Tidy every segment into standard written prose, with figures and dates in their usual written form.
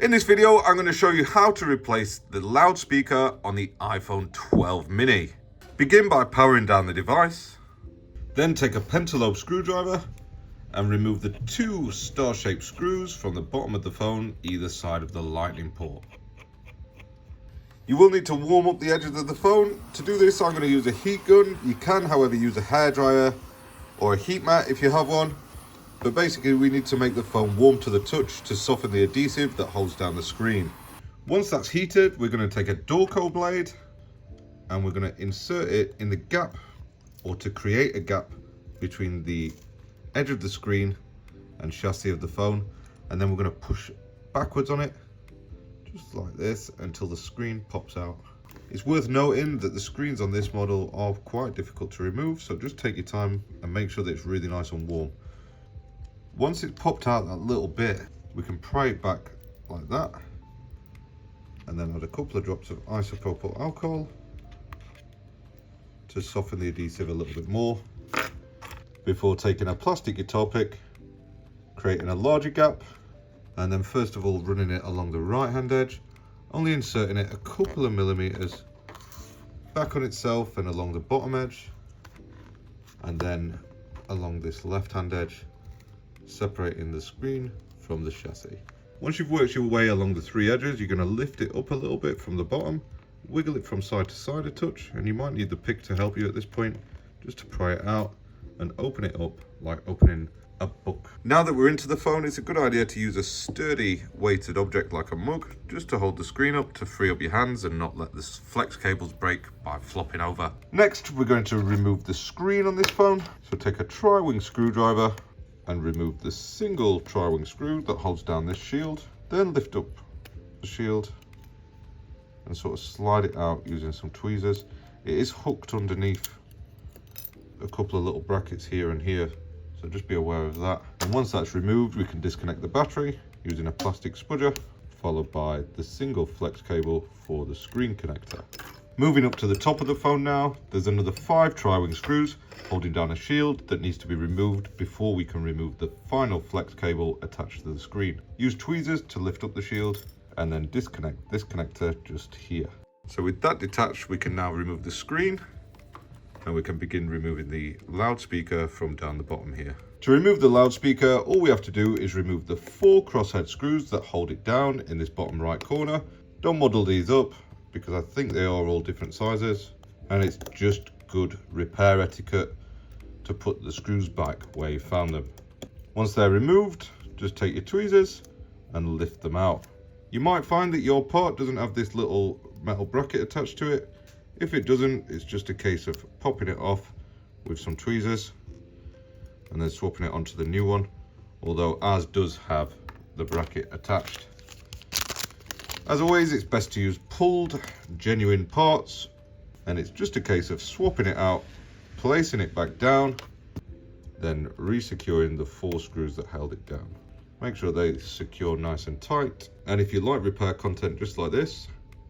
In this video, I'm going to show you how to replace the loudspeaker on the iPhone 12 mini. Begin by powering down the device. Then take a pentalobe screwdriver and remove the two star-shaped screws from the bottom of the phone, either side of the lightning port. You will need to warm up the edges of the phone. To do this, I'm going to use a heat gun. You can, however, use a hairdryer or a heat mat if you have one. But basically, we need to make the phone warm to the touch to soften the adhesive that holds down the screen. Once that's heated, we're going to take a Dorco blade and we're going to insert it in the gap, or to create a gap between the edge of the screen and chassis of the phone. And then we're going to push backwards on it, just like this, until the screen pops out. It's worth noting that the screens on this model are quite difficult to remove, so just take your time and make sure that it's really nice and warm. Once it's popped out that little bit, we can pry it back like that, and then add a couple of drops of isopropyl alcohol to soften the adhesive a little bit more, before taking a plastic guitar pick, creating a larger gap, and then first of all running it along the right hand edge, only inserting it a couple of millimeters back on itself and along the bottom edge, and then along this left hand edge, separating the screen from the chassis. Once you've worked your way along the three edges, you're going to lift it up a little bit from the bottom, wiggle it from side to side a touch, and you might need the pick to help you at this point, just to pry it out and open it up like opening a book. Now that we're into the phone, it's a good idea to use a sturdy weighted object like a mug, just to hold the screen up to free up your hands and not let the flex cables break by flopping over. Next, we're going to remove the screen on this phone. So take a tri-wing screwdriver and remove the single tri-wing screw that holds down this shield. Then lift up the shield and sort of slide it out using some tweezers. It is hooked underneath a couple of little brackets here and here, so just be aware of that. And once that's removed, we can disconnect the battery using a plastic spudger, followed by the single flex cable for the screen connector. Moving up to the top of the phone now, there's another 5 tri-wing screws holding down a shield that needs to be removed before we can remove the final flex cable attached to the screen. Use tweezers to lift up the shield and then disconnect this connector just here. So with that detached, we can now remove the screen and we can begin removing the loudspeaker from down the bottom here. To remove the loudspeaker, all we have to do is remove the 4 crosshead screws that hold it down in this bottom right corner. Don't muddle these up, because I think they are all different sizes, and it's just good repair etiquette to put the screws back where you found them. Once they're removed, just take your tweezers and lift them out. You might find that your part doesn't have this little metal bracket attached to it. If it doesn't, it's just a case of popping it off with some tweezers and then swapping it onto the new one, although ours does have the bracket attached. As always, it's best to use pulled, genuine parts, and it's just a case of swapping it out, placing it back down, then re-securing the 4 screws that held it down. Make sure they secure nice and tight, and if you like repair content just like this,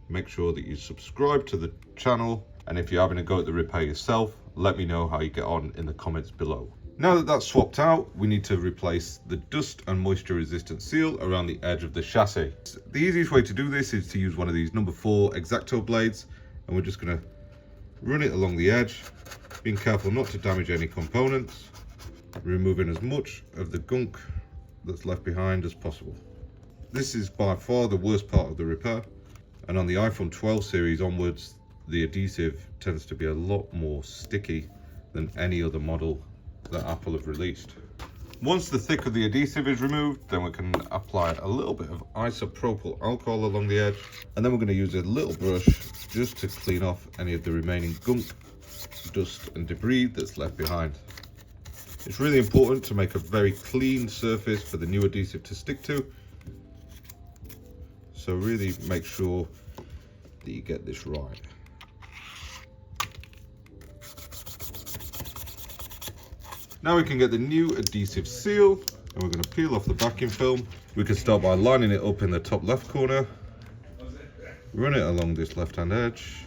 make sure that you subscribe to the channel, and if you're having a go at the repair yourself, let me know how you get on in the comments below. Now that that's swapped out, we need to replace the dust and moisture resistant seal around the edge of the chassis. The easiest way to do this is to use one of these number 4 X-Acto blades, and we're just going to run it along the edge, being careful not to damage any components, removing as much of the gunk that's left behind as possible. This is by far the worst part of the repair, and on the iPhone 12 series onwards, the adhesive tends to be a lot more sticky than any other model that Apple have released. Once the thick of the adhesive is removed, then we can apply a little bit of isopropyl alcohol along the edge, and then we're going to use a little brush just to clean off any of the remaining gunk, dust and debris that's left behind. It's really important to make a very clean surface for the new adhesive to stick to, so really make sure that you get this right. Now we can get the new adhesive seal, and we're going to peel off the backing film. We can start by lining it up in the top left corner, run it along this left hand edge,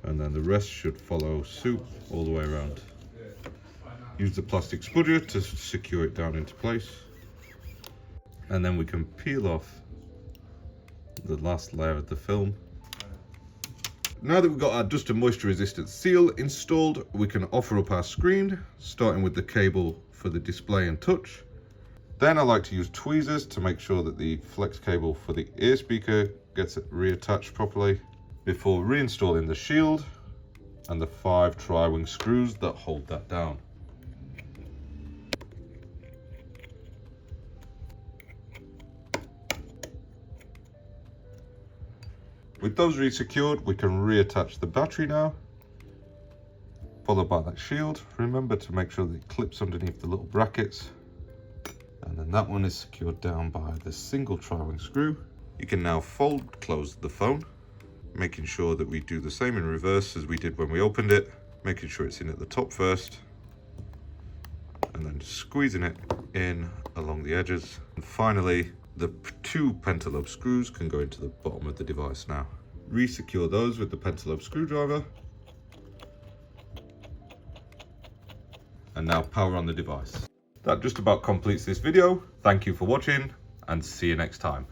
and then the rest should follow suit all the way around. Use the plastic spudger to secure it down into place. And then we can peel off the last layer of the film. Now that we've got our dust and moisture resistant seal installed, we can offer up our screen, starting with the cable for the display and touch. Then I like to use tweezers to make sure that the flex cable for the ear speaker gets it reattached properly before reinstalling the shield and the 5 tri-wing screws that hold that down. With those re-secured, we can reattach the battery now, followed by that shield. Remember to make sure that it clips underneath the little brackets. And then that one is secured down by the single tri-wing screw. You can now fold close the phone, making sure that we do the same in reverse as we did when we opened it, making sure it's in at the top first, and then squeezing it in along the edges. And finally, the 2 pentalobe screws can go into the bottom of the device now. Re-secure those with the pentalobe screwdriver. And now power on the device. That just about completes this video. Thank you for watching and see you next time.